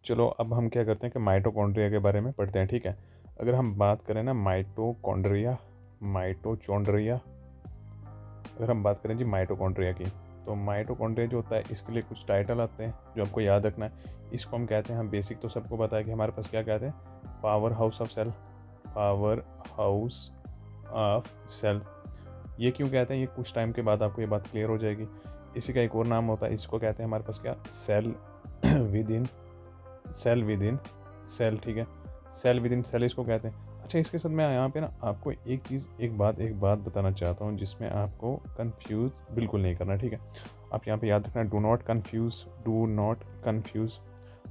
चलो अब हम क्या करते हैं कि माइटोकॉन्ड्रिया के बारे में पढ़ते हैं, ठीक है। अगर हम बात करें ना माइटोकॉन्ड्रिया, माइटोचॉन्ड्रिया, अगर हम बात करें जी माइटोकॉन्ड्रिया की, तो माइटोकॉन्ड्रिया जो होता है इसके लिए कुछ टाइटल आते हैं जो आपको याद रखना है। इसको हम कहते हैं, हम बेसिक तो सबको पता है कि हमारे पास क्या कहते हैं, power house of cell, power house of cell. ये क्यों कहते हैं, ये कुछ टाइम के बाद आपको ये बात क्लियर हो जाएगी। इसी का एक और नाम होता है, इसको कहते हैं हमारे पास क्या, cell within cell within cell, ठीक है। सेल विद इन सेल इसको कहते हैं। अच्छा, इसके साथ मैं यहाँ पे ना आपको एक बात बताना चाहता हूँ जिसमें आपको कंफ्यूज बिल्कुल नहीं करना, ठीक है। आप यहाँ पे याद रखना, do not confuse, do not confuse.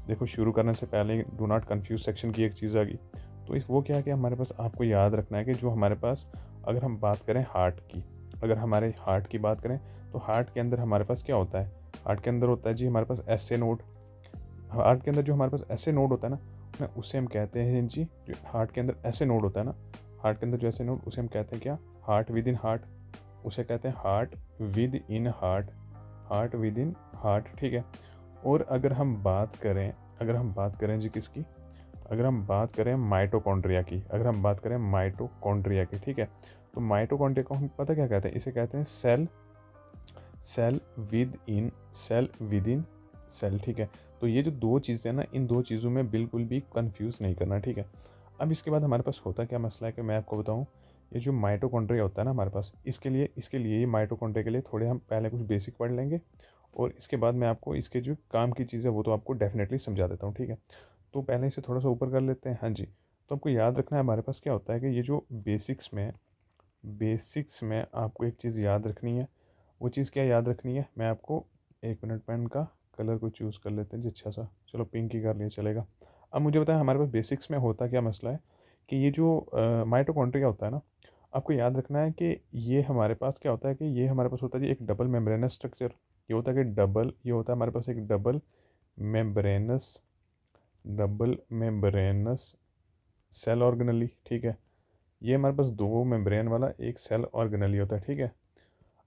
देखो, शुरू करने से पहले डू नॉट कन्फ्यूज़ सेक्शन की एक चीज़ आ गई, तो इस वो क्या है कि हमारे पास आपको याद रखना है कि जो हमारे पास, अगर हम बात करें हार्ट की, अगर हमारे हार्ट की बात करें तो हार्ट के अंदर हमारे पास क्या होता है, हार्ट के अंदर होता है जी हमारे पास एस ए नोड। हार्ट के अंदर जो हमारे पास ऐसे नोड होता है ना, उसे हम कहते हैं जी, जो हार्ट के अंदर ऐसे नोड होता है ना, हार्ट के अंदर जो ऐसे नोड, उसे हम कहते हैं क्या, हार्ट विद इन हार्ट। उसे कहते हैं heart with in heart, heart with in heart, ठीक है। और अगर हम बात करें जी किसकी, अगर हम बात करें माइटोकॉन्ड्रिया की, अगर हम बात करें माइटोकॉन्ड्रिया की, ठीक है, तो माइटोकॉन्ड्रिया को हम पता क्या कहते हैं, इसे कहते हैं cell, cell within cell, ठीक है। तो ये जो दो चीज़ें हैं ना, इन दो चीज़ों में बिल्कुल भी कंफ्यूज नहीं करना, ठीक है। अब इसके बाद हमारे पास होता क्या मसला है कि मैं आपको बताऊं, ये जो माइटोकॉन्ड्रिया होता है ना हमारे पास, इसके लिए ये माइटोकॉन्ड्रिया के लिए थोड़े हम पहले कुछ बेसिक पढ़ लेंगे, और इसके बाद मैं आपको इसके जो काम की चीज़ है वो तो आपको डेफिनेटली समझा देता हूँ, ठीक है। तो पहले इसे थोड़ा सा ऊपर कर लेते हैं, हाँ जी। तो आपको याद रखना है हमारे पास क्या होता है कि ये जो बेसिक्स में आपको एक चीज़ याद रखनी है। वो चीज़ क्या याद रखनी है, मैं आपको, एक मिनट, पेन का कलर को चूज़ कर लेते हैं जी, अच्छा सा, चलो पिंक ही कर लिया चलेगा। अब मुझे बताएं हमारे पास बेसिक्स में होता क्या मसला है, कि ये जो माइटोकॉन्ड्रिया होता है ना, आपको याद रखना है कि ये हमारे पास क्या होता है, कि ये हमारे पास होता है जी एक डबल मेम्ब्रेनस स्ट्रक्चर। ये होता है हमारे पास एक membranous double membranous cell organelle, ठीक है। ये हमारे पास दो मेम्ब्रेन वाला एक सेल ऑर्गेनली होता है, ठीक है।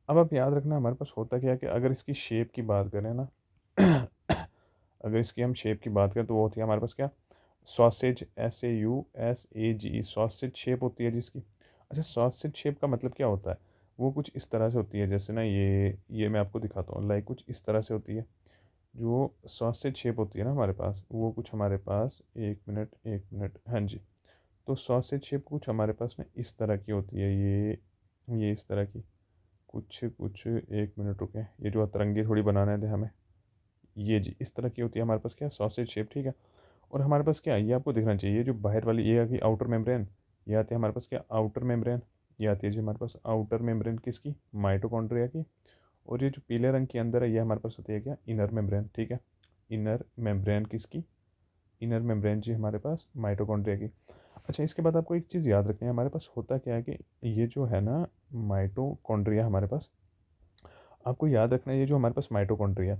अब आप याद रखना हमारे पास होता क्या है कि अगर इसकी शेप की बात करें ना, अगर इसकी हम शेप की बात करें तो वो होती है हमारे पास क्या, सॉसेज, SAUSAGE, सॉसेज शेप होती है जिसकी। अच्छा, सॉसेज शेप का मतलब क्या होता है, वो कुछ इस तरह से होती है, जैसे ना ये मैं आपको दिखाता हूँ, लाइक कुछ इस तरह से होती है। जो सॉसेज शेप होती है ना हमारे पास, वो कुछ हमारे पास, एक मिनट, हाँ जी। तो सॉसेज शेप कुछ हमारे पास ना इस तरह की होती है, ये इस तरह की, कुछ कुछ, एक मिनट रुके, ये जो अतरंगी थोड़ी बनाने थे हमें, ये जी इस तरह की होती है हमारे पास क्या, सॉसेज शेप, ठीक है। और हमारे पास क्या है, ये आपको दिखना चाहिए, ये जो बाहर वाली ये आ गई आउटर मेम्ब्रेन, ये आती है हमारे पास क्या, आउटर मेम्ब्रेन। ये आती है जी हमारे पास आउटर मेम्ब्रेन किसकी, माइटोकॉन्ड्रिया की। और ये जो पीले रंग के अंदर है, ये हमारे पास होती है क्या, इनर मेम्ब्रेन, ठीक है। इनर मेम्ब्रेन किसकी, इनर मेम्ब्रेन जी हमारे पास माइटोकॉन्ड्रिया की। अच्छा, इसके बाद आपको एक चीज़ याद रखनी है, हमारे पास होता क्या है कि ये जो है ना माइटोकॉन्ड्रिया हमारे पास, आपको याद रखना है ये जो हमारे पास माइटोकॉन्ड्रिया,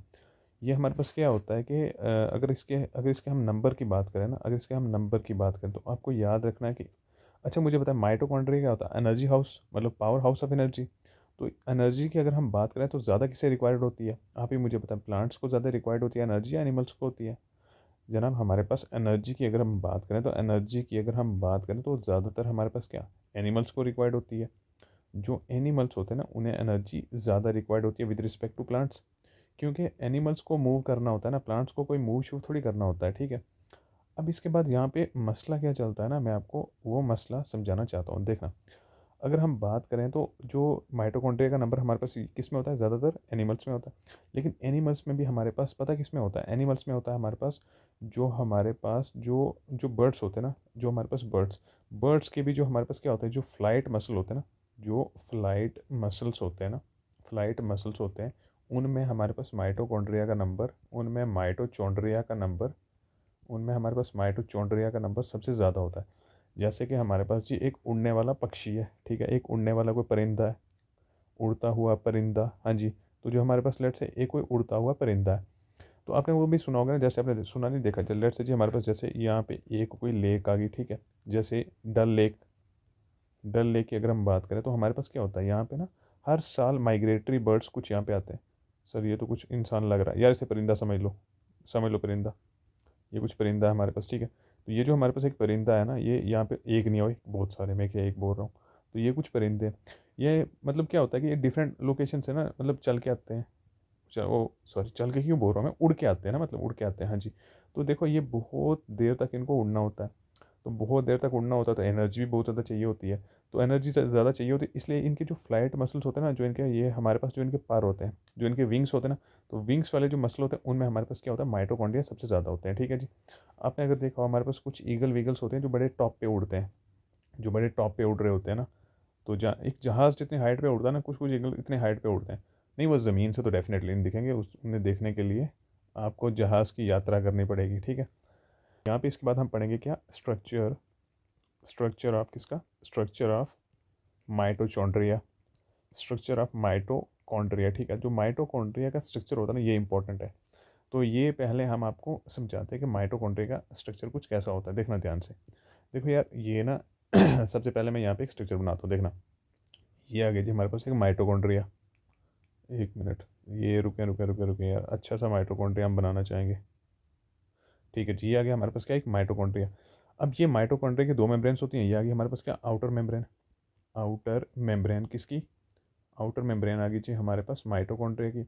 ये हमारे पास क्या होता है कि अगर इसके हम नंबर की बात करें ना, अगर इसके हम नंबर की बात करें तो आपको याद रखना है कि, अच्छा मुझे बताएं माइटोकॉन्ड्रिया क्या होता है, एनर्जी हाउस, मतलब पावर हाउस ऑफ एनर्जी। तो एनर्जी की अगर हम बात करें तो ज़्यादा किसे रिक्वायर्ड होती है, आप ही मुझे बताएं, प्लांट्स को ज़्यादा रिक्वायर्ड होती है एनर्जी या एनिमल्स को होती है। जनाब, हमारे पास एनर्जी की अगर हम बात करें तो ज़्यादातर हमारे पास क्या, एनिमल्स को रिक्वायर्ड होती है। जो एनिमल्स होते हैं ना, उन्हें एनर्जी ज़्यादा रिक्वायर्ड होती है विद रिस्पेक्ट टू प्लांट्स, क्योंकि एनिमल्स को मूव करना होता है ना, प्लांट्स को कोई मूव शूव थोड़ी करना होता है, ठीक है। अब इसके बाद यहाँ पे मसला क्या चलता है ना, मैं आपको वो मसला समझाना चाहता हूँ, देखना। अगर हम बात करें तो जो माइटोकॉन्ड्रिया का नंबर हमारे पास किस में होता है, ज़्यादातर एनिमल्स में होता है। लेकिन एनिमल्स में भी हमारे पास पता किस में होता है, एनिमल्स में होता है हमारे पास, जो जो बर्ड्स होते हैं ना, जो हमारे पास बर्ड्स के भी जो हमारे पास क्या होता है, जो फ्लाइट मसल होते हैं ना, जो फ्लाइट मसल्स होते हैं ना, फ्लाइट मसल्स होते हैं, उनमें हमारे पास माइटोकॉन्ड्रिया का नंबर, उनमें हमारे पास माइटोचॉन्ड्रिया का नंबर सबसे ज़्यादा होता है। जैसे कि हमारे पास जी एक उड़ने वाला पक्षी है, ठीक है, एक उड़ने वाला कोई परिंदा है, उड़ता हुआ परिंदा, हाँ जी। तो जो हमारे पास लेट से एक कोई उड़ता हुआ परिंदा है, तो आपने वो भी सुना होगा ना, जैसे आपने सुना नहीं देखा, लेट से जी हमारे पास जैसे यहाँ पे एक कोई लेक आ गई, ठीक है, जैसे डल लेक की अगर हम बात करें तो हमारे पास क्या होता है यहाँ पे ना, हर साल माइग्रेटरी बर्ड्स कुछ यहाँ पे आते हैं। सर ये तो कुछ इंसान लग रहा है यार, इसे परिंदा समझ लो, परिंदा। ये कुछ परिंदा है हमारे पास, ठीक है। तो ये जो हमारे पास एक परिंदा है ना, ये यहाँ पे एक नहीं हो, बहुत सारे, मैं क्या एक बोल रहा हूँ। तो ये कुछ परिंदे हैं। ये मतलब क्या होता है कि ये डिफरेंट लोकेशन से ना मतलब चल के आते हैं। वो सॉरी, चल के क्यों बोल रहा हूँ मैं, उड़ के आते हैं ना, मतलब उड़ के आते हैं, हाँ जी। तो देखो ये बहुत देर तक इनको उड़ना होता है। तो बहुत देर तक उड़ना होता है तो एनर्जी भी बहुत ज़्यादा चाहिए होती है। तो एनर्जी ज़्यादा चाहिए होती है, इसलिए इनके जो फ्लाइट मसल्स होते हैं ना, जो इनके ये हमारे पास जो इनके पर होते हैं, जो इनके विंग्स होते हैं ना, तो विंग्स वाले जो मसल होते हैं उनमें हमारे पास क्या होता है, माइटोकॉन्ड्रिया सबसे ज़्यादा होते हैं, ठीक है जी। आपने अगर देखा हो हमारे पास कुछ ईगल वीगल्स होते हैं जो बड़े टॉप पे उड़ते हैं, जो बड़े टॉप पे उड़ रहे होते हैं ना। तो एक जहाज़ जितनी हाइट पे उड़ता है ना, कुछ कुछ ईगल इतने हाइट पे उड़ते हैं। नहीं, वो ज़मीन से तो डेफिनेटली नहीं दिखेंगे, उस उन्हें देखने के लिए आपको जहाज़ की यात्रा करनी पड़ेगी, ठीक है। यहाँ पे इसके बाद हम पढ़ेंगे क्या, स्ट्रक्चर, स्ट्रक्चर ऑफ किसका, structure of mitochondria, structure of mitochondria, ठीक है। जो माइटोकॉन्ड्रिया का स्ट्रक्चर होता है ना, ये इंपॉर्टेंट है। तो ये पहले हम आपको समझाते हैं कि माइटोकॉन्ड्रिया का स्ट्रक्चर कुछ कैसा होता है, देखना ध्यान से। देखो यार ये ना सबसे पहले मैं यहाँ पे एक स्ट्रक्चर बनाता हूँ, देखना। ये आ गया जी हमारे पास एक माइटोकॉन्ड्रिया। एक मिनट, ये रुके रुके रुके रुके यार, अच्छा सा माइटोकॉन्ड्रिया हम बनाना चाहेंगे, ठीक है जी। ये आ गया हमारे पास क्या, एक माइटोकॉन्ड्रिया। अब ये माइटोकॉन्ड्रिया की दो मेम्ब्रेन्स होती हैं। ये आ गई हमारे पास क्या, आउटर मेम्ब्रेन, आउटर मेम्ब्रेन किसकी, आउटर मेम्ब्रेन आ गई जी हमारे पास माइटोकॉन्ड्रिया की।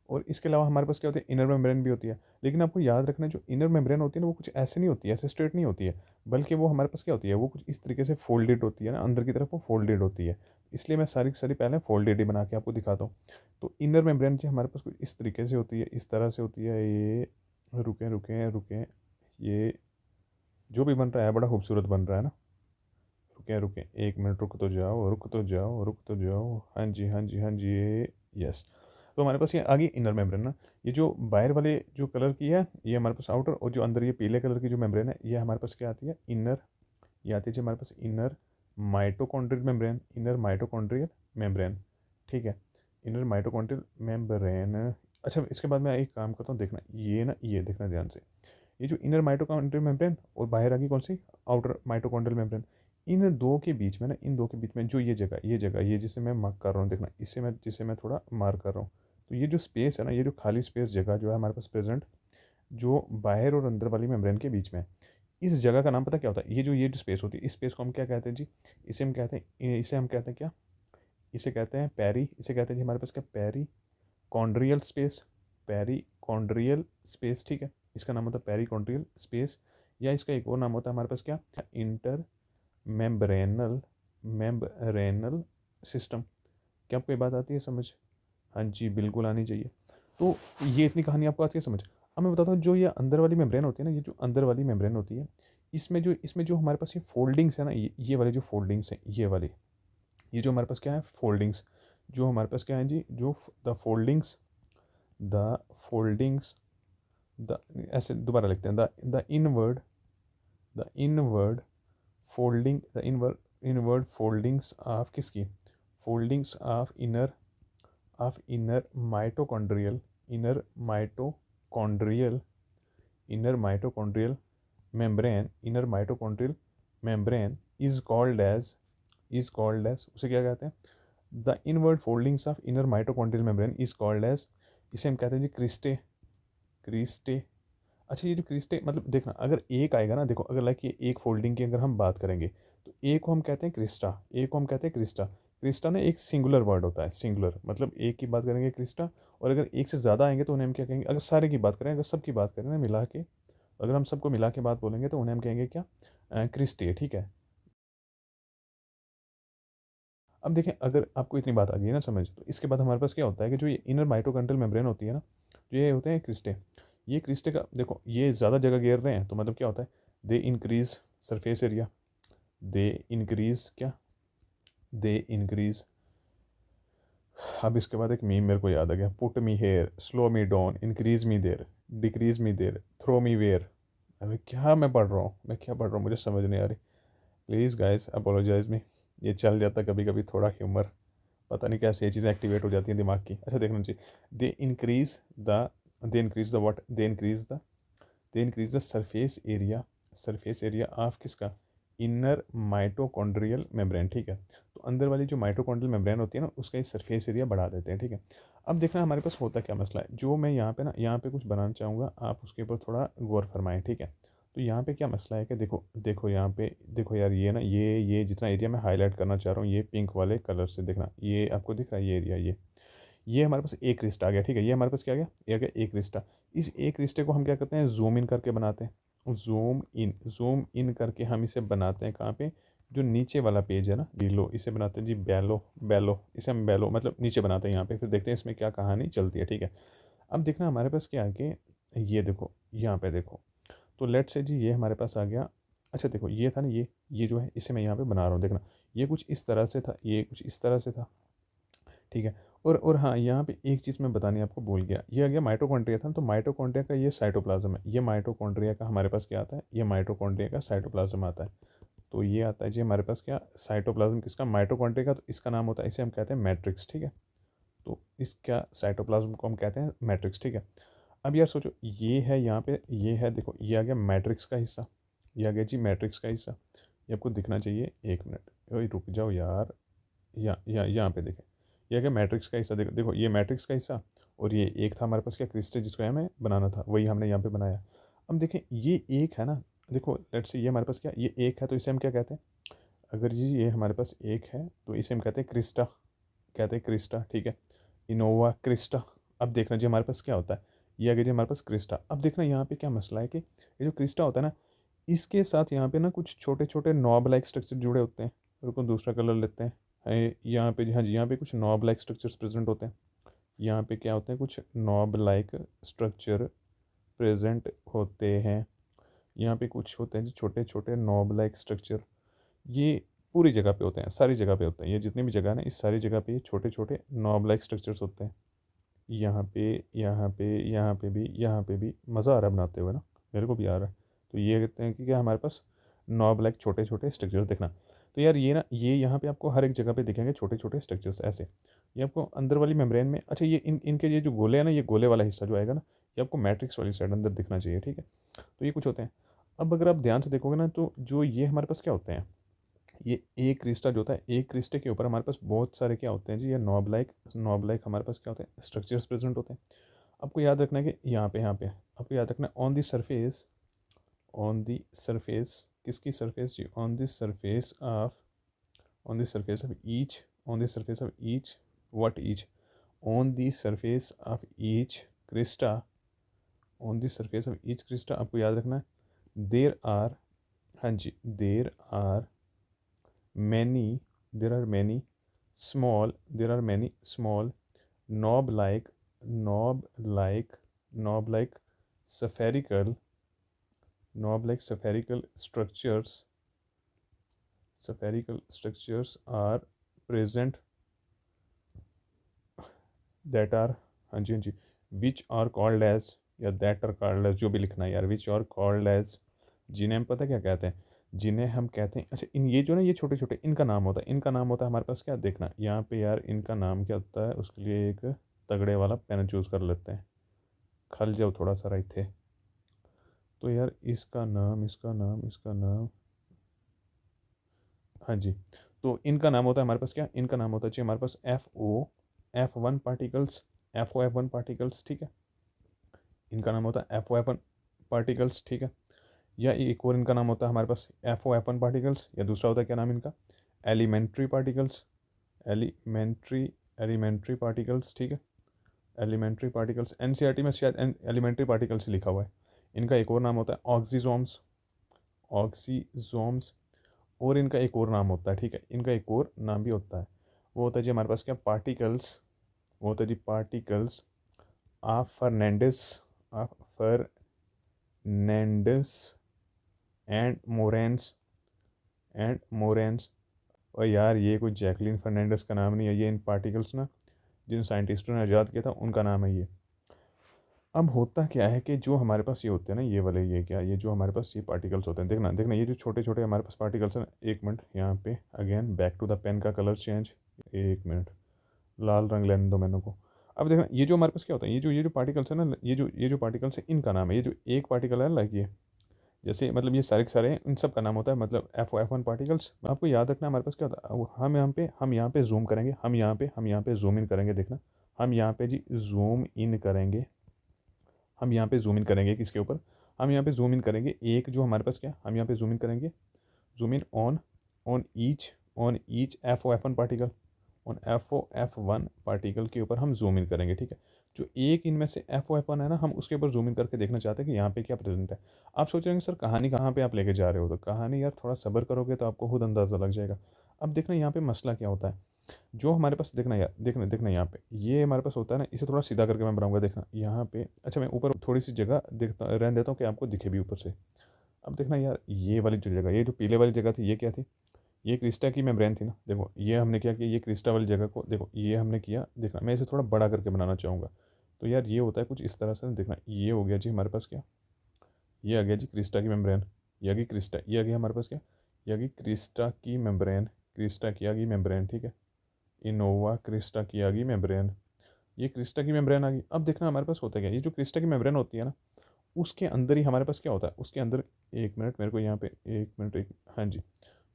और इसके अलावा हमारे पास क्या होती है, इनर मेम्ब्रेन भी होती है। लेकिन आपको याद रखना है, जो इनर मेम्ब्रेन होती है ना, वो कुछ ऐसे नहीं होती है, ऐसे स्ट्रेट नहीं होती है, बल्कि वो हमारे पास क्या होती है, वो कुछ इस तरीके से फोल्डेड होती है ना, अंदर की तरफ वो फोल्डेड होती है। इसलिए मैं सारी की सारी पहले फोल्डेड ही बना के आपको दिखाता हूँ। तो इनर मेम्ब्रेन जो हमारे पास कुछ इस तरीके से होती है, इस तरह से होती है। ये रुकें रुकें रुकें, ये जो भी बन रहा है बड़ा खूबसूरत बन रहा है ना। रुकें रुकें, एक मिनट, रुक तो जाओ, रुक तो जाओ, रुक तो जाओ, हाँ जी हाँ जी हाँ जी, ये यस। तो हमारे पास ये आ गई इनर मेम्ब्रेन ना। ये जो बाहर वाले जो कलर की है ये हमारे पास आउटर, और जो अंदर ये पीले कलर की जो मेम्ब्रेन है ये हमारे पास क्या आती है, इनर। ये आती है जी हमारे पास inner mitochondrial membrane, inner mitochondrial membrane, ठीक है। Inner mitochondrial membrane. अच्छा, इसके बाद मैं एक काम करता हूँ, देखना ये ना, ये देखना ध्यान से। ये जो इनर माइटोकॉन्ड्रियल मेम्ब्रेन और बाहर आ गई कौन सी, आउटर माइटोकॉन्ड्रियल मेम्ब्रेन। इन दो के बीच में ना, इन दो के बीच में जो ये जगह ये जिसे मैं मार्क कर रहा हूँ, देखना इससे मैं, जिसे मैं थोड़ा मार्क कर रहा हूँ। तो ये जो स्पेस है ना, ये जो खाली स्पेस जगह जो है हमारे पास प्रेजेंट, जो बाहर और अंदर वाली मेम्ब्रेन के बीच में है, इस जगह का नाम पता क्या होता है, ये जो स्पेस होती है, इस स्पेस को हम क्या कहते हैं जी, इसे हम कहते हैं क्या, इसे कहते हैं पेरी, इसे कहते हैं जी हमारे पास क्या, peri chondrial space, peri chondrial space, ठीक है। इसका नाम होता है पेरी कॉन्ड्रियल स्पेस। या इसका एक और नाम होता है हमारे पास क्या, इंटर मेम्ब्रेनल, मेम्ब्रेनल सिस्टम। क्या आपको ये बात आती है समझ, हाँ जी बिल्कुल आनी चाहिए। तो ये इतनी कहानी आपको आती है समझ। अब मैं बताता हूँ, जो ये अंदर वाली मेम्ब्रेन होती है ना, ये जो अंदर वाली मेम्ब्रेन होती है, इसमें जो हमारे पास ये फोल्डिंग्स है ना, ये वाले जो फोल्डिंग्स हैं, ये वाले, ये जो हमारे पास क्या है, फोल्डिंग्स, जो हमारे पास क्या है जी, जो द फोल्डिंग्स, द ऐसे दोबारा लिखते हैं, द इनवर्ड फोल्डिंग्स ऑफ किसकी, foldings of inner mitochondrial, inner mitochondrial inner mitochondrial membrane, inner mitochondrial membrane is called as उसे क्या कहते हैं, the inward foldings of inner mitochondrial membrane is called as, इसे हम कहते हैं जी क्रिस्टे, क्रिस्टे। अच्छा, ये जो क्रिस्टे मतलब देखना, अगर एक आएगा ना, देखो अगर लाइक ये एक फोल्डिंग की अगर हम बात करेंगे, तो एक को हम कहते हैं क्रिस्टा, एक को हम कहते हैं क्रिस्टा। क्रिस्टा ना एक सिंगुलर वर्ड होता है, सिंगुलर मतलब एक की बात करेंगे क्रिस्टा। और अगर एक से ज़्यादा आएंगे तो उन्हें हम क्या कहेंगे, अगर सारे की बात करें, अगर सबकी बात करें ना मिला के, अगर हम सबको मिला के बात बोलेंगे तो उन्हें हम कहेंगे क्या, क्रिस्टे, ठीक है। अब देखें, अगर आपको इतनी बात आ गई है ना समझ, तो इसके बाद हमारे पास क्या होता है कि जो ये इनर माइटोकॉन्ड्रियल मेम्ब्रेन होती है ना, जो ये होते हैं क्रिस्टे, ये क्रिस्टे का देखो, ये ज़्यादा जगह घेर रहे हैं तो मतलब क्या होता है, they increase surface area, they increase क्या, दे इंक्रीज। अब इसके बाद एक मीम मेरे को याद आ गया, put me here, slow me down, increase me there, decrease me there, throw me where. अरे क्या मैं पढ़ रहा हूँ, मैं क्या पढ़ रहा हूँ, मुझे समझ नहीं आ रही। प्लीज़ गाइस अपोलोजाइज मी। ये चल जाता कभी कभी थोड़ा ह्यूमर, पता नहीं कैसे ये चीज़ें एक्टिवेट हो जाती हैं दिमाग की। अच्छा देखना चाहिए, they increase the they increase the what they increase the surface area of किसका, इनर माइटोकॉन्ड्रियल मेम्ब्रेन, ठीक है। तो अंदर वाली जो माइटोकॉन्ड्रियल मेम्ब्रेन होती है ना, उसका ये सरफेस एरिया बढ़ा देते हैं, ठीक है। अब देखना हमारे पास होता क्या मसला है, जो मैं यहाँ पे ना यहाँ पे कुछ बनाना चाहूँगा, आप उसके ऊपर थोड़ा गौर फरमाएं, ठीक है। तो यहाँ पे क्या मसला है कि देखो देखो यहाँ पे देखो यार, ये ना ये जितना एरिया मैं हाईलाइट करना चाह रहा हूँ, ये पिंक वाले कलर से देखना, ये आपको दिख रहा है ये एरिया, ये हमारे पास एक रिश्ता आ गया, ठीक है। ये हमारे पास क्या आ गया, ये आ गया एक रिश्ता। इस एक रिश्ते को हम क्या करते हैं, जूम इन करके बनाते हैं, जूम इन करके हम इसे बनाते हैं कहाँ पे, जो नीचे वाला पेज है ना, बिलो, इसे बनाते हैं जी बेलो, इसे हम बेलो मतलब नीचे बनाते हैं यहाँ पे, फिर देखते हैं इसमें क्या कहानी चलती है, ठीक है। अब देखना हमारे पास क्या आगे, ये देखो यहाँ पे देखो, तो लेट से जी ये हमारे पास आ गया। अच्छा देखो ये था ना, ये जो है इसे मैं यहाँ पे बना रहा हूँ, देखना ये कुछ इस तरह से था, ये कुछ इस तरह से था, ठीक है। और हाँ, यहाँ पे एक चीज़ मैं बतानी आपको भूल गया, ये आ गया माइटोकॉन्ड्रिया था, तो माइटोकॉन्ड्रिया का ये साइटोप्लाज्म है, ये माइटोकॉन्ड्रिया का हमारे पास क्या आता है, ये माइटोकॉन्ड्रिया का साइटोप्लाज्म आता है। तो ये आता है जी हमारे पास क्या, साइटोप्लाज्म किसका, माइटोकॉन्ड्रिया का, तो इसका नाम होता है, इसे हम कहते हैं मैट्रिक्स, ठीक है। तो इसका साइटोप्लाज्म को हम कहते हैं मैट्रिक्स, ठीक है। अब यार सोचो, ये है यहाँ पे, ये है देखो, ये आ गया मैट्रिक्स का हिस्सा, ये आ गया जी मैट्रिक्स का हिस्सा, ये आपको दिखना चाहिए, एक मिनट, ओए रुक जाओ यार, यहाँ पे देखें, ये क्या मैट्रिक्स का हिस्सा, देखो देखो ये मैट्रिक्स का हिस्सा, और ये एक था हमारे पास क्या, क्रिस्टल, जिसको हमें बनाना था, वही हमने यहाँ पे बनाया। अब देखें ये एक है ना, देखो लेट्स से ये हमारे पास क्या, ये एक है, तो इसे हम क्या कहते हैं, अगर जी ये हमारे पास एक है तो इसे हम कहते हैं क्रिस्टा, कहते हैं क्रिस्टा, ठीक है, इनोवा क्रिस्टा। अब देखना जी हमारे पास क्या होता है, ये आगे जी हमारे पास क्रिस्टा। अब देखना यहाँ पे क्या मसला है कि ये जो क्रिस्टा होता है ना, इसके साथ यहाँ पे ना कुछ छोटे छोटे नॉब लाइक स्ट्रक्चर जुड़े होते हैं। रुको दूसरा कलर लेते हैं, यहाँ पे, हाँ जी, यहाँ पे कुछ नॉब लाइक स्ट्रक्चर्स प्रेजेंट होते हैं, यहाँ पे क्या होते हैं, कुछ नॉब लाइक स्ट्रक्चर प्रेजेंट होते हैं, यहाँ पे कुछ होते हैं जी छोटे छोटे नॉब लाइक स्ट्रक्चर, ये पूरी जगह पे होते हैं, सारी जगह पे होते हैं, ये जितनी भी जगह है ना, इस सारी जगह पे ये छोटे छोटे नॉब लाइक स्ट्रक्चर्स होते हैं, यहाँ पे, यहाँ पे, यहाँ पे भी, यहाँ पे भी। मज़ा आ रहा है बनाते हुए ना, मेरे को भी आ रहा है। तो ये कहते हैं कि क्या हमारे पास नॉब लाइक छोटे छोटे स्ट्रक्चर्स देखना, तो यार ये ना, ये यहाँ पे आपको हर एक जगह पे दिखेंगे छोटे छोटे स्ट्रक्चर्स ऐसे, ये आपको अंदर वाली मेम्ब्रेन में, अच्छा ये इनके ये जो गोले हैं ना, ये गोले वाला हिस्सा जो आएगा ना, ये आपको मैट्रिक्स वाली साइड अंदर दिखना चाहिए, ठीक है। तो ये कुछ होते हैं। अब अगर आप ध्यान से देखोगे ना, तो जो ये हमारे पास क्या होते हैं, ये एक क्रिस्टा जो होता है, एक क्रिस्टे के ऊपर हमारे पास बहुत सारे क्या होते हैं जी, ये नॉब लाइक हमारे पास क्या होते हैं, स्ट्रक्चर्स प्रेजेंट होते हैं। आपको याद रखना है कि यहाँ पे आपको याद रखना है, ऑन दी सरफेस, किसकी सरफेस जी, on the surface of each, on the surface of each, what each, on the surface of each crista, on the surface of each crista, आपको याद रखना है, देर आर, हाँ जी, many there are many many small knob like knob like spherical spherical structures are present that are, हाँ जी हाँ जी, which are called as, या that are called as, जो भी लिखना है यार, which are called as, जिन्हें हम पता क्या कहते हैं, जिन्हें हम कहते हैं, अच्छा इन ये जो ना, ये छोटे छोटे, इनका नाम होता है, इनका नाम होता है हमारे पास क्या, देखना यहाँ पे यार, इनका नाम क्या होता है, उसके लिए एक तगड़े वाला पेन चूज़ कर लेते हैं, खल जाओ थोड़ा सा राइट थे। तो यार इसका नाम, हाँ जी, तो इनका नाम होता है हमारे पास क्या, इनका नाम होता है जी हमारे पास F1 पार्टिकल्स, FOF1 पार्टिकल्स, ठीक है। इनका नाम होता है FOF1 पार्टिकल्स, ठीक है। या एक और इनका नाम होता है हमारे पास FOF1 पार्टिकल्स, या दूसरा होता है क्या नाम इनका, एलिमेंट्री पार्टिकल्स, एलिमेंट्री पार्टिकल्स, ठीक है। एलिमेंट्री पार्टिकल्स, एनसीईआरटी में शायद एलिमेंट्री पार्टिकल्स लिखा हुआ है। इनका एक और नाम होता है ऑक्सीजोम्स, और इनका एक और नाम होता है, ठीक है, इनका एक और नाम भी होता है, वो होता है जी हमारे पास क्या, पार्टिकल्स, वो होता है जी पार्टिकल्स ऑफ फर्नेंडस एंड मोरेंस। और यार ये कोई जैकलिन फर्नांडिस का नाम नहीं है, ये इन पार्टिकल्स ना, जिन साइंटिस्टों ने ईजाद किया था उनका नाम है ये। अब होता क्या है कि जो हमारे पास ये होते हैं ना, ये वाले, ये क्या, ये जो हमारे पास ये पार्टिकल्स होते हैं, देखना देखना, ये जो छोटे छोटे हमारे पास पार्टिकल्स हैं, एक मिनट यहाँ पे again back to the pen का कलर चेंज, एक मिनट, लाल रंग लेने दो मैंने को। अब देखना ये जो हमारे पास क्या होता है, ये जो पार्टिकल्स है ना, ये जो पार्टिकल्स है, इनका नाम है, ये जो एक पार्टिकल है लाइक ये, जैसे मतलब ये सारे के सारे हैं, इन सब का नाम होता है मतलब FOF1 पार्टिकल्स। आपको याद रखना हमारे पास क्या होता है, हम यहाँ पे जूम करेंगे, हम यहाँ पे जूम इन करेंगे, देखना हम यहाँ पे जी जूम इन करेंगे, हम यहाँ पे जूम इन करेंगे किसके ऊपर, हम यहाँ पे जूम इन करेंगे एक जो हमारे पास क्या, हम यहाँ पे जूम इन करेंगे, zoom in on on each F1 particle, on F1 particle के ऊपर हम जूम इन करेंगे। ठीक है, जो एक इनमें से F1 है ना, हम उसके ऊपर जूम इन करके देखना चाहते हैं कि यहाँ पे क्या प्रेजेंट है। आप सोच रहे होंगे सर कहानी कहाँ पे आप लेके जा रहे हो, तो कहानी यार थोड़ा सब्र करोगे तो आपको खुद अंदाज़ा लग जाएगा। अब देखना यहाँ पे मसला क्या होता है, जो हमारे पास देखना यार, देखना देखना यहाँ पे ये हमारे पास होता है ना, इसे थोड़ा सीधा करके मैं बनाऊंगा। देखना यहाँ पे, अच्छा मैं ऊपर थोड़ी सी जगह देखता रहने देता हूँ कि आपको दिखे भी ऊपर से। अब देखना यार, ये वाली जो जगह, ये जो पीले वाली जगह थी, ये क्या थी, ये क्रिस्टा की मेम्ब्रेन थी ना। देखो ये हमने क्या किया, ये क्रिस्टा वाली जगह को देखो ये हमने किया। देखना मैं इसे थोड़ा बड़ा करके बनाना चाहूँगा, तो यार ये होता है कुछ इस तरह से। देखना ये हो गया जी हमारे पास क्या, ये आ गया जी क्रिस्टा की मेम्ब्रेन, ये आ गई क्रिस्टा, ये आ गया हमारे पास क्या, ये आ गई क्रिस्टा की मेम्ब्रेन, क्रिस्टा की आ गई मेम्ब्रेन। ठीक है, इनोवा क्रिस्टा की आ गई मेम्ब्रेन, ये क्रिस्टा की मेम्ब्रेन आ गई। अब देखना हमारे पास होता क्या, ये जो क्रिस्टा की मेम्ब्रेन होती है ना, उसके अंदर ही हमारे पास क्या होता है, उसके अंदर, एक मिनट मेरे को यहाँ पे, एक मिनट एक, हाँ जी,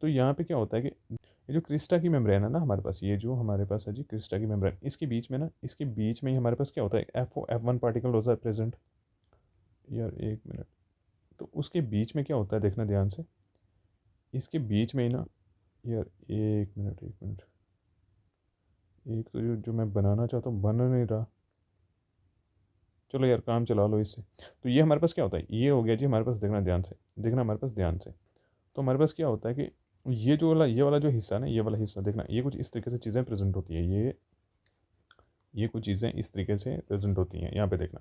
तो यहाँ पे क्या होता है कि ये जो क्रिस्टा की मेम्ब्रेन है ना हमारे पास, ये जो हमारे पास है जी क्रिस्टा की मेम्ब्रेन, इसके बीच में ना, इसके बीच में ही हमारे पास क्या होता है, F1 पार्टिकल होता है प्रेजेंट। यार एक मिनट, तो उसके बीच में क्या होता है देखना ध्यान से, इसके बीच में ही ना, यार एक मिनट एक मिनट, एक तो जो मैं बनाना चाहता हूँ बन नहीं रहा, चलो यार काम चला लो इससे। तो ये हमारे पास क्या होता है, ये हो गया जी हमारे पास, देखना ध्यान से, देखना हमारे पास ध्यान से। तो हमारे पास क्या होता है कि ये वाला जो हिस्सा है ना, ये वाला हिस्सा देखना, ये कुछ इस तरीके से चीज़ें प्रेजेंट होती है, ये कुछ चीज़ें इस तरीके से प्रेजेंट होती हैं यहाँ पे देखना।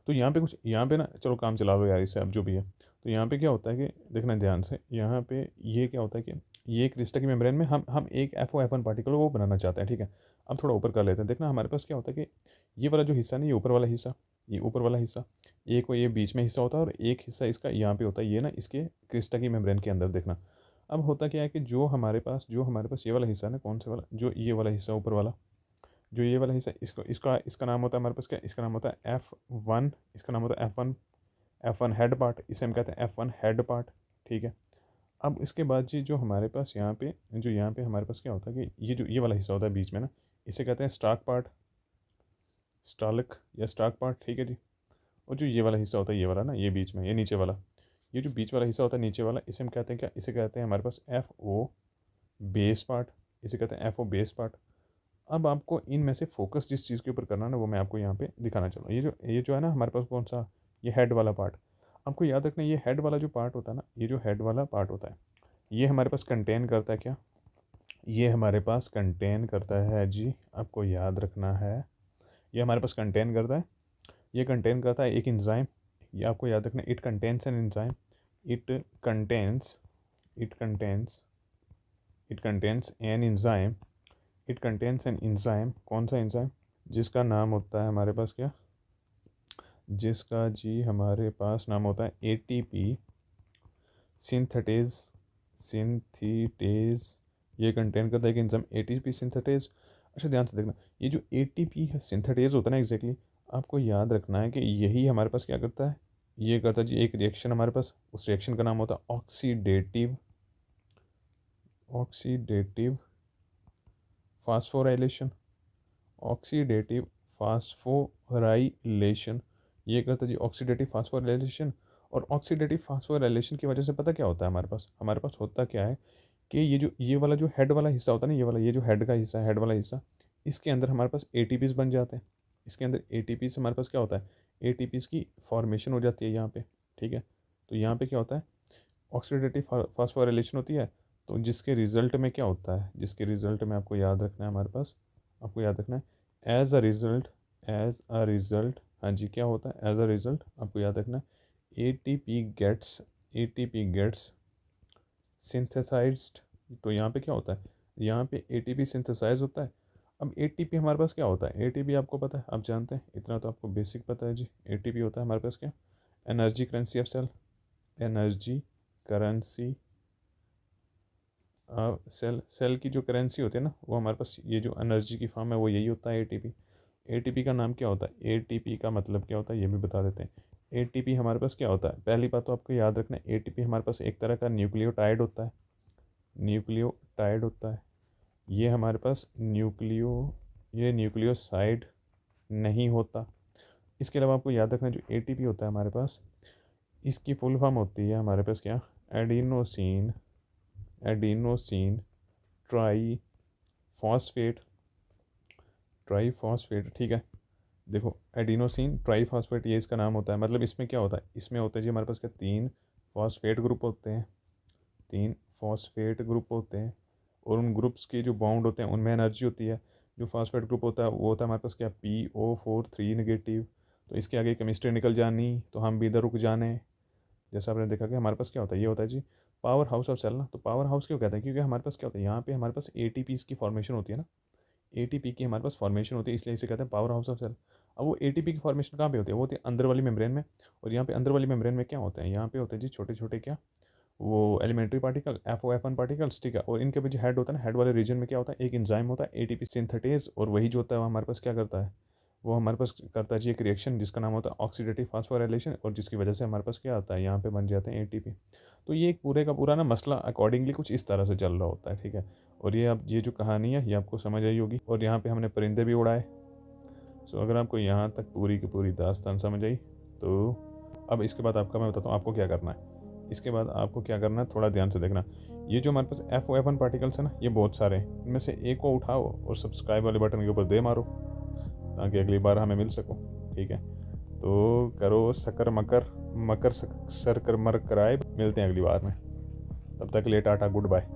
तो यहाँ पे कुछ, यहाँ पे ना, चलो काम चला लो यार इससे, अब जो भी है। तो यहाँ पे क्या होता है कि देखना ध्यान से, यहाँ पे ये क्या होता है कि ये क्रिस्टा की मेम्ब्रेन में हम एक F1 पार्टिकल को बनाना चाहते हैं। ठीक है, अब थोड़ा ऊपर कर लेते हैं। देखना हमारे पास क्या होता है कि ये वाला जो हिस्सा नहीं, ये ऊपर वाला हिस्सा, ये ऊपर वाला हिस्सा, एक वो ये बीच में हिस्सा होता है और एक हिस्सा इसका यहाँ पे होता है, ये ना इसके क्रिस्टा की मेम्ब्रेन के अंदर। देखना अब होता क्या है कि जो हमारे पास ये वाला हिस्सा है ना, कौन सा वाला, जो ये वाला हिस्सा ऊपर वाला, जो ये वाला हिस्सा, इसको इसका इसका नाम होता है हमारे पास क्या, इसका नाम होता है F1, इसका नाम होता है F1 हेड पार्ट, इसे हम कहते हैं F1 हेड पार्ट। ठीक है, अब इसके बाद जी जो हमारे पास यहाँ पे हमारे पास क्या होता है कि ये जो ये वाला हिस्सा होता है बीच में ना, इसे कहते हैं स्टार्क पार्ट, स्टालिक या स्टार्क पार्ट। ठीक है जी, और जो ये वाला हिस्सा होता है, ये वाला ना, ये बीच में, ये नीचे वाला, ये जो बीच वाला हिस्सा होता है नीचे वाला, इसे हम कहते हैं क्या, इसे कहते हैं हमारे पास FO बेस पार्ट, इसे कहते हैं FO बेस पार्ट। अब आपको इनमें से फोकस जिस चीज़ के ऊपर करना है ना, वो मैं आपको यहाँ पे दिखाना चाहूँगा। ये जो है ना हमारे पास कौन सा, ये हेड वाला पार्ट। आपको याद रखना, ये हेड वाला जो पार्ट होता है ना, ये जो हेड वाला पार्ट होता है, ये हमारे पास कंटेन करता है क्या, ये हमारे पास कंटेन करता है जी, आपको याद रखना है, ये हमारे पास कंटेन करता है, ये कंटेन करता है एक इंजाइम। ये आपको याद रखना, it contains an enzyme, it contains it contains it contains an enzyme, it contains an enzyme, कौन सा इंजाइम, जिसका नाम होता है हमारे पास क्या, जिसका जी हमारे पास नाम होता है ATP सिंथेटेज, सिंथेटेज, ये कंटेन करता है कि इंजाइम ATP सिंथेटेज। अच्छा ध्यान से देखना, ये जो ATP है सिंथेटेज होता है ना, एग्जैक्टली आपको याद रखना है कि यही हमारे पास क्या करता है, ये करता है जी एक रिएक्शन हमारे पास, उस रिएक्शन का नाम होता है oxidative, oxidative phosphorylation, oxidative phosphorylation, ये करता है जी ऑक्सीडेटिव फास्फोराइलेशन। और ऑक्सीडेटिव फास्फोराइलेशन की वजह से पता क्या होता है हमारे पास होता क्या है कि ये वाला जो हेड वाला हिस्सा होता है ना, ये जो हेड का हिस्सा है, हेड वाला हिस्सा, इसके अंदर हमारे पास ATPs बन जाते हैं। इसके अंदर ATPs हमारे पास क्या होता है, ATPs की फॉर्मेशन हो जाती है यहाँ पे। ठीक है, तो यहाँ पे क्या होता है, ऑक्सीडेटिव फास्फोराइलेशन होती है। तो जिसके रिजल्ट में क्या होता है, जिसके रिजल्ट में आपको याद रखना है, हमारे पास आपको याद रखना है, एज अ रिज़ल्ट, हाँ जी क्या होता है, एज अ रिज़ल्ट आपको याद रखना है, ATP गेट्स सिंथेसाइज्ड। तो यहाँ पे क्या होता है, यहाँ पे ATP सिंथेसाइज होता है। अब ATP हमारे पास क्या होता है, ATP आपको पता है, आप जानते हैं, इतना तो आपको बेसिक पता है जी। ATP होता है हमारे पास क्या, energy currency of cell, energy currency cell की जो करेंसी होती है ना, वो हमारे पास ये जो एनर्जी की फॉर्म है वो यही होता है ATP। ATP का नाम क्या होता है, ATP का मतलब क्या होता है ये भी बता देते हैं। ATP हमारे पास क्या होता है, पहली बात तो आपको याद रखना है, ATP हमारे पास एक तरह का न्यूक्लियोटाइड होता है, न्यूक्लियोटाइड होता है। ये हमारे पास ये न्यूक्लियोसाइड नहीं होता। इसके अलावा आपको याद रखना जो ATP होता है हमारे पास, इसकी फुल फॉर्म होती है हमारे पास क्या, adenosine, adenosine try phosphate, try phosphate, ठीक है। देखो एडिनोसिन ट्राई फॉस्फेट ये इसका नाम होता है। मतलब इसमें क्या होता है, इसमें होता है जी हमारे पास क्या, 3 फॉस्फेट ग्रुप होते हैं, 3 फॉस्फेट ग्रुप होते हैं, और उन ग्रुप्स के जो बॉन्ड होते हैं उनमें एनर्जी होती है। जो फॉस्फेट ग्रुप होता है वो होता है हमारे पास क्या, PO4 3 नेगेटिव। तो इसके आगे केमिस्ट्री निकल जानी तो हम भी इधर रुक जाने। जैसा आपने देखा कि हमारे पास क्या होता है, ये होता है जी पावर हाउस ऑफ सेल ना। तो पावर हाउस क्यों कहते हैं, क्योंकि हमारे पास क्या होता है, यहाँ पे हमारे पास ATP की फॉर्मेशन होती है ना, ATP की हमारे पास फॉर्मेशन होती है, इसलिए इसे कहते हैं पावर हाउस ऑफ सेल। अब वो ATP की फॉर्मेशन कहाँ पे होती है, वो होती है अंदर वाली मेम्ब्रेन में। और यहाँ पे अंदर वाली मेम्ब्रेन में क्या होते हैं, यहाँ पे होते हैं जी छोटे छोटे क्या, वो elementary particle FO F1 particles, ठीक है। और इनके भी जो हेड होता है ना, हेड वाले रीजन में क्या होता है, एक एंजाइम होता है ATP सिंथेटेज, और वही जो होता है वो हमारे पास क्या करता है, वो हमारे पास करता है जी एक रिएक्शन जिसका नाम होता है ऑक्सीडेटिव फास्फोराइलेशन, और जिसकी वजह से हमारे पास क्या आता है, यहाँ पे बन जाते हैं ATP। तो ये एक पूरे का पूरा ना मसला अकॉर्डिंगली कुछ इस तरह से चल रहा होता है, ठीक है। और ये अब ये जो कहानी है ये आपको समझ आई होगी, और यहाँ पे हमने परिंदे भी उड़ाए। सो अगर आपको यहाँ तक पूरी की पूरी दास्तान समझ आई तो अब इसके बाद आपका मैं बताता हूँ आपको क्या करना है। इसके बाद आपको क्या करना है, थोड़ा ध्यान से देखना। ये जो हमारे पास FO F1 पार्टिकल्स है ना, ये बहुत सारे हैं, इनमें से एक को उठाओ और सब्सक्राइब वाले बटन के ऊपर दे मारो, ताकि अगली बार हमें मिल सको, ठीक है। तो करो शकर मकर, मकर सरकर मर कराइब, मिलते हैं अगली बार में। तब तक के लिए टाटा, गुड बाय।